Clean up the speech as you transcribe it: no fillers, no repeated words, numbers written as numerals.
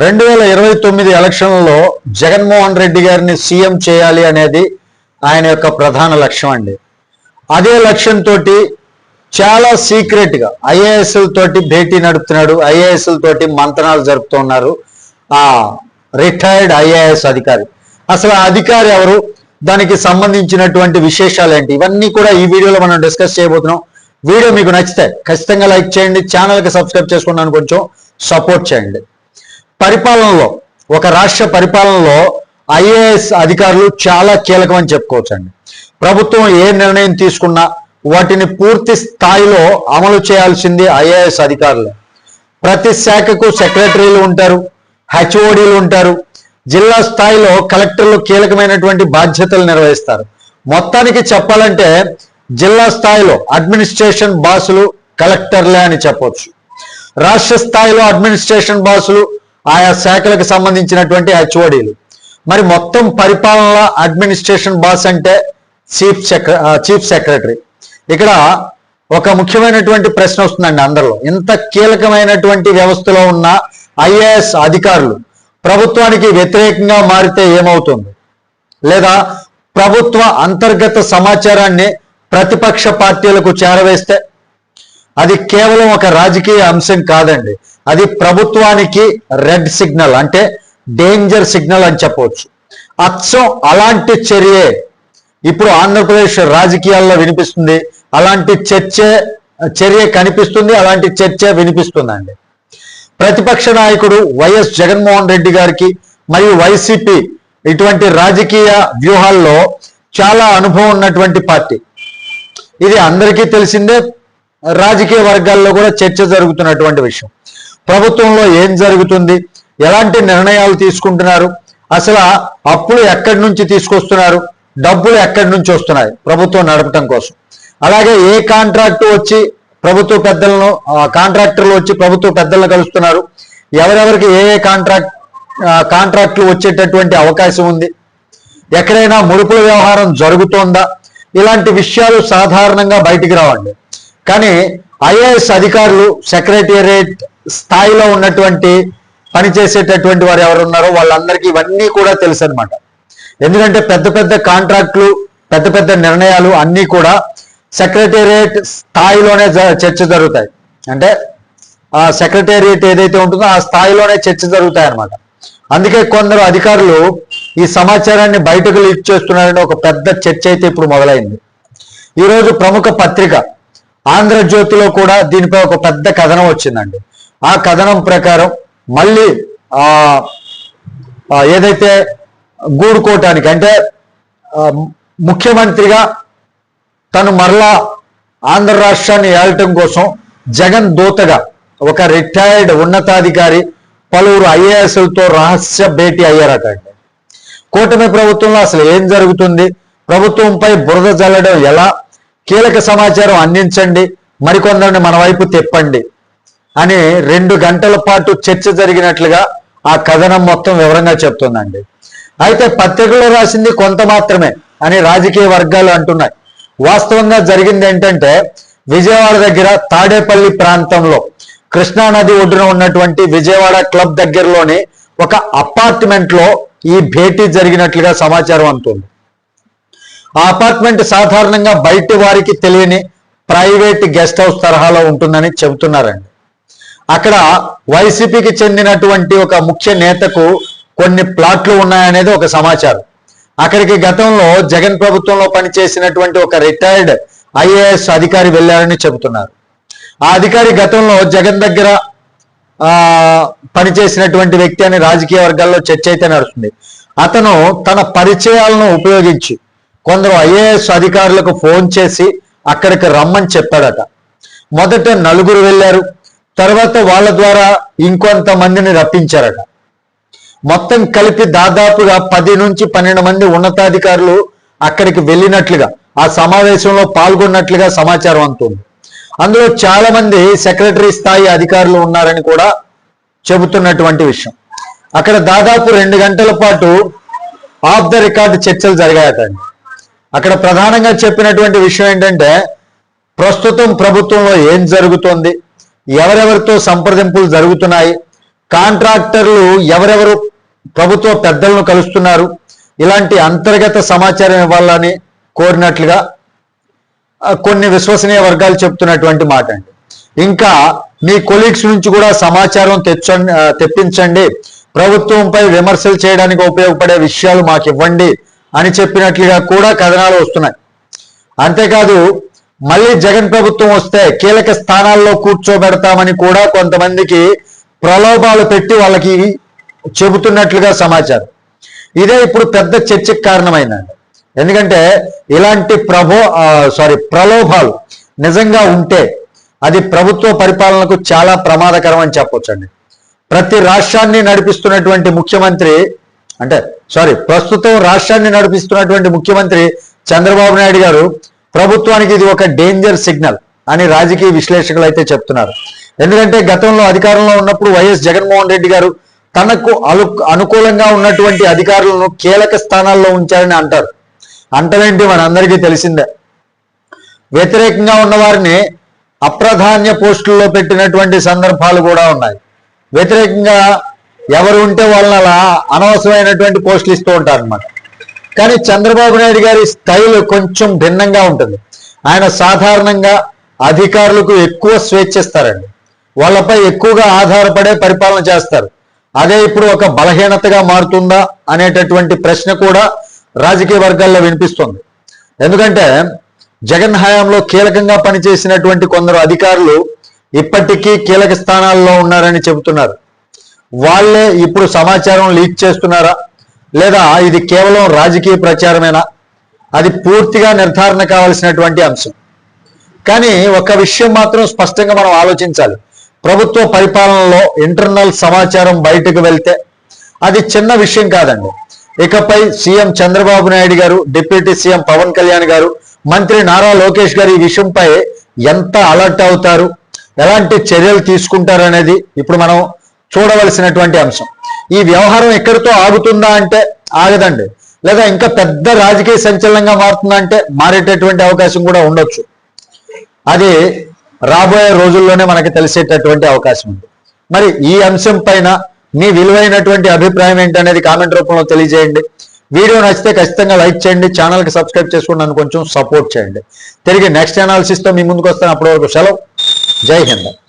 2029 ఎలక్షన్లలో జగన్మోహన్ రెడ్డి గారిని సీఎం చేయాలి అనేది ఆయన యొక్క ప్రధాన లక్ష్యం అండి. అదే లక్ష్యంతో చాలా సీక్రెట్గా ఐఏఎస్లతోటి భేటీ నడుపుతున్నాడు, ఐఏఎస్లతోటి మంతనాలు జరుపుతున్నారు ఆ రిటైర్డ్ ఐఏఎస్ అధికారి. అసలు ఆ అధికారి ఎవరు, దానికి సంబంధించినటువంటి విశేషాలు ఏంటి, ఇవన్నీ కూడా ఈ వీడియోలో మనం డిస్కస్ చేయబోతున్నాం. వీడియో మీకు నచ్చితే ఖచ్చితంగా లైక్ చేయండి, ఛానల్కి సబ్స్క్రైబ్ చేసుకున్నాను కొంచెం సపోర్ట్ చేయండి. పరిపాలనలో, ఒక రాష్ట్ర పరిపాలనలో ఐఏఎస్ అధికారులు చాలా కీలకం అని చెప్పుకోవచ్చండి. ప్రభుత్వం ఏ నిర్ణయం తీసుకున్నా వాటిని పూర్తి స్థాయిలో అమలు చేయాల్సింది ఐఏఎస్ అధికారులు. ప్రతి శాఖకు సెక్రటరీలు ఉంటారు, హెచ్ఓడీలు ఉంటారు, జిల్లా స్థాయిలో కలెక్టర్లు కీలకమైనటువంటి బాధ్యతలు నిర్వహిస్తారు. మొత్తానికి చెప్పాలంటే జిల్లా స్థాయిలో అడ్మినిస్ట్రేషన్ బాసులు కలెక్టర్లే అని చెప్పొచ్చు. రాష్ట్ర స్థాయిలో అడ్మినిస్ట్రేషన్ బాసులు ఆయా శాఖలకు సంబంధించినటువంటి హెచ్ఓడీలు. మరి మొత్తం పరిపాలన అడ్మినిస్ట్రేషన్ బాస్ అంటే చీఫ్ సెక్రటరీ. ఇక్కడ ఒక ముఖ్యమైనటువంటి ప్రశ్న వస్తుందండి అందరిలో, ఇంత కీలకమైనటువంటి వ్యవస్థలో ఉన్న ఐఏఎస్ అధికారులు ప్రభుత్వానికి వ్యతిరేకంగా మారితే ఏమవుతుంది, లేదా ప్రభుత్వ అంతర్గత సమాచారాన్ని ప్రతిపక్ష పార్టీలకు చేరవేస్తే అది కేవలం ఒక రాజకీయ అంశం కాదండి, అది ప్రభుత్వానికి రెడ్ సిగ్నల్, అంటే డేంజర్ సిగ్నల్ అని చెప్పవచ్చు. అచ్చం అలాంటి చర్యే ఇప్పుడు ఆంధ్రప్రదేశ్ రాజకీయాల్లో వినిపిస్తుంది, అలాంటి చర్య కనిపిస్తుంది, అలాంటి చర్చ వినిపిస్తుందండి. ప్రతిపక్ష నాయకుడు వైఎస్ జగన్మోహన్ రెడ్డి గారికి మరియు వైసీపీ ఇటువంటి రాజకీయ వ్యూహాల్లో చాలా అనుభవం ఉన్నటువంటి పార్టీ. ఇది అందరికీ తెలిసిందే, రాజకీయ వర్గాల్లో కూడా చర్చ జరుగుతున్నటువంటి విషయం. ప్రభుత్వంలో ఏం జరుగుతుంది, ఎలాంటి నిర్ణయాలు తీసుకుంటున్నారు, అసలు అప్పులు ఎక్కడి నుంచి తీసుకొస్తున్నారు, డబ్బులు ఎక్కడి నుంచి వస్తున్నాయి ప్రభుత్వం నడపటం కోసం, అలాగే ఏ కాంట్రాక్టు వచ్చి ప్రభుత్వ పెద్దలను, కాంట్రాక్టర్లు వచ్చి ప్రభుత్వ పెద్దలను కలుస్తున్నారు, ఎవరెవరికి ఏ ఏ కాంట్రాక్టులు వచ్చేటటువంటి అవకాశం ఉంది, ఎక్కడైనా ముడుపుల వ్యవహారం జరుగుతోందా, ఇలాంటి విషయాలు సాధారణంగా బయటికి రావండి. కానీ ఐఏఎస్ అధికారులు సెక్రటేరియట్ స్థాయిలో ఉన్నటువంటి పనిచేసేటటువంటి వారు ఎవరున్నారో వాళ్ళందరికీ ఇవన్నీ కూడా తెలుసు అనమాట. ఎందుకంటే పెద్ద పెద్ద కాంట్రాక్టులు, పెద్ద పెద్ద నిర్ణయాలు అన్నీ కూడా సెక్రటేరియట్ స్థాయిలోనే చర్చ జరుగుతాయి. అంటే ఆ సెక్రటేరియట్ ఏదైతే ఉంటుందో ఆ స్థాయిలోనే చర్చ జరుగుతాయి అనమాట. అందుకే కొందరు అధికారులు ఈ సమాచారాన్ని బయటకు లీక్ చేస్తున్నారని ఒక పెద్ద చర్చ అయితే ఇప్పుడు మొదలైంది. ఈరోజు ప్రముఖ పత్రిక ఆంధ్రజ్యోతిలో కూడా దీనిపై ఒక పెద్ద కథనం వచ్చిందండి. ఆ కథనం ప్రకారం మళ్ళీ ఏదైతే గూడుకోవటానికి, అంటే ముఖ్యమంత్రిగా తను మరలా ఆంధ్ర రాష్ట్రాన్ని ఏలటం కోసం జగన్ దూతగా ఒక రిటైర్డ్ ఉన్నతాధికారి పలువురు ఐఏఎస్లతో రహస్య భేటీ అయ్యారట. కూటమి ప్రభుత్వంలో అసలు ఏం జరుగుతుంది, ప్రభుత్వంపై బురద జల్లడం ఎలా, కీలక సమాచారం అందించండి, మరికొందరిని మన వైపు తిప్పండి అని 2 గంటల పాటు చర్చ జరిగినట్లుగా ఆ కథనం మొత్తం వివరంగా చెప్తుందండి. అయితే పత్రికలో రాసింది కొంత మాత్రమే అని రాజకీయ వర్గాలు అంటున్నాయి. వాస్తవంగా జరిగింది ఏంటంటే, విజయవాడ దగ్గర తాడేపల్లి ప్రాంతంలో కృష్ణానది ఒడ్డున ఉన్నటువంటి విజయవాడ క్లబ్ దగ్గరలోని ఒక అపార్ట్మెంట్ లో ఈ భేటీ జరిగినట్లుగా సమాచారం అందుతుంది. ఆ అపార్ట్మెంట్ సాధారణంగా బయటి వారికి తెలియని ప్రైవేట్ గెస్ట్ హౌస్ తరహాలో ఉంటుందని చెబుతున్నారండి. అక్కడ వైసీపీకి చెందినటువంటి ఒక ముఖ్య నేతకు కొన్ని ప్లాట్లు ఉన్నాయనేది ఒక సమాచారం. అక్కడికి గతంలో జగన్ ప్రభుత్వంలో పనిచేసినటువంటి ఒక రిటైర్డ్ ఐఏఎస్ అధికారి వెళ్ళారని చెబుతున్నారు. ఆ అధికారి గతంలో జగన్ దగ్గర పనిచేసినటువంటి వ్యక్తి అని రాజకీయ వర్గాల్లో చర్చ అయితే నడుస్తుంది. అతను తన పరిచయాలను ఉపయోగించి కొందరు ఐఏఎస్ అధికారులకు ఫోన్ చేసి అక్కడికి రమ్మని చెప్పాడట. మొదట 4 వెళ్ళారు, తర్వాత వాళ్ళ ద్వారా ఇంకొంతమందిని రప్పించారట. మొత్తం కలిపి దాదాపుగా 10 నుంచి 12 మంది ఉన్నతాధికారులు అక్కడికి వెళ్ళినట్లుగా, ఆ సమావేశంలో పాల్గొన్నట్లుగా సమాచారం అందుతుంది. అందులో చాలా మంది సెక్రటరీ స్థాయి అధికారులు ఉన్నారని కూడా చెబుతున్నటువంటి విషయం. అక్కడ దాదాపు 2 గంటల పాటు ఆఫ్ ద రికార్డ్ చర్చలు జరిగాయట. అక్కడ ప్రధానంగా చెప్పినటువంటి విషయం ఏంటంటే, ప్రస్తుతం ప్రభుత్వంలో ఏం జరుగుతోంది, ఎవరెవరితో సంప్రదింపులు జరుగుతున్నాయి, కాంట్రాక్టర్లు ఎవరెవరు ప్రభుత్వ పెద్దలను కలుస్తున్నారు, ఇలాంటి అంతర్గత సమాచారం ఇవ్వాలని కోరినట్లుగా కొన్ని విశ్వసనీయ వర్గాలు చెప్తున్నటువంటి మాట అండి. ఇంకా మీ కొలీగ్స్ నుంచి కూడా సమాచారం తెప్పించండి, ప్రభుత్వంపై విమర్శలు చేయడానికి ఉపయోగపడే విషయాలు మాకు ఇవ్వండి అని చెప్పినట్లుగా కూడా కథనాలు వస్తున్నాయి. అంతేకాదు మళ్ళీ జగన్ ప్రభుత్వం వస్తే కీలక స్థానాల్లో కూర్చోబెడతామని కూడా కొంతమందికి ప్రలోభాలు పెట్టి వాళ్ళకి చెబుతున్నట్లుగా సమాచారం. ఇదే ఇప్పుడు పెద్ద చర్చకు కారణమైందండి. ఎందుకంటే ఇలాంటి ప్రలోభాలు నిజంగా ఉంటే అది ప్రభుత్వ పరిపాలనకు చాలా ప్రమాదకరం అని చెప్పొచ్చండి. ప్రతి రాష్ట్రాన్ని నడిపిస్తున్నటువంటి ముఖ్యమంత్రి ప్రస్తుతం రాష్ట్రాన్ని నడిపిస్తున్నటువంటి ముఖ్యమంత్రి చంద్రబాబు నాయుడు గారు ప్రభుత్వానికి ఇది ఒక డేంజర్ సిగ్నల్ అని రాజకీయ విశ్లేషకులు అయితే చెప్తున్నారు. ఎందుకంటే గతంలో అధికారంలో ఉన్నప్పుడు వైఎస్ జగన్మోహన్ రెడ్డి గారు తనకు అనుకూలంగా ఉన్నటువంటి అధికారులను కీలక స్థానాల్లో ఉంచారని అంటారు. అంటవేంటి మనందరికీ తెలిసిందే. వ్యతిరేకంగా ఉన్న వారిని అప్రాధాన్య పోస్టుల్లో పెట్టినటువంటి సందర్భాలు కూడా ఉన్నాయి. వ్యతిరేకంగా ఎవరు ఉంటే వాళ్ళని అలా అనవసరమైనటువంటి పోస్టులు ఇస్తూ ఉంటారు అనమాట. కానీ చంద్రబాబు నాయుడు గారి స్టైల్ కొంచెం భిన్నంగా ఉంటుంది. ఆయన సాధారణంగా అధికారులకు ఎక్కువ స్వేచ్ఛ ఇస్తారండి, వాళ్ళపై ఎక్కువగా ఆధారపడే పరిపాలన చేస్తారు. అదే ఇప్పుడు ఒక బలహీనతగా మారుతుందా అనేటటువంటి ప్రశ్న కూడా రాజకీయ వర్గాల్లో వినిపిస్తుంది. ఎందుకంటే జగన్ హయాంలో కీలకంగా పనిచేసినటువంటి కొందరు అధికారులు ఇప్పటికీ కీలక స్థానాల్లో ఉన్నారని చెబుతున్నారు. వాళ్ళే ఇప్పుడు సమాచారం లీక్ చేస్తున్నారా, లేదా ఇది కేవలం రాజకీయ ప్రచారమేనా, అది పూర్తిగా నిర్ధారణ కావాల్సినటువంటి అంశం. కానీ ఒక విషయం మాత్రం స్పష్టంగా మనం ఆలోచించాలి. ప్రభుత్వ పరిపాలనలో ఇంటర్నల్ సమాచారం బయటకు వెళ్తే అది చిన్న విషయం కాదండి. ఇకపై సీఎం చంద్రబాబు నాయుడు గారు, డిప్యూటీ సీఎం పవన్ కళ్యాణ్ గారు, మంత్రి నారా లోకేష్ గారు ఈ విషయంపై ఎంత అలర్ట్ అవుతారు, ఎలాంటి చర్యలు తీసుకుంటారు అనేది ఇప్పుడు మనం చూడవలసినటువంటి అంశం. ఈ వ్యవహారం ఎక్కడితో ఆగుతుందా అంటే ఆగదండి, లేదా ఇంకా పెద్ద రాజకీయ సంచలనంగా మారుతుందా అంటే మారేటటువంటి అవకాశం కూడా ఉండొచ్చు. అది రాబోయే రోజుల్లోనే మనకి తెలిసేటటువంటి అవకాశం ఉంది. మరి ఈ అంశం పైన మీ విలువైనటువంటి అభిప్రాయం ఏంటనేది కామెంట్ రూపంలో తెలియజేయండి. వీడియో నచ్చితే ఖచ్చితంగా లైక్ చేయండి, ఛానల్కి సబ్స్క్రైబ్ చేసుకుని నన్ను కొంచెం సపోర్ట్ చేయండి. తిరిగి నెక్స్ట్ అనాలిసిస్తో మీ ముందుకు వస్తాను. అప్పటి వరకు సెలవు. జై హింద్.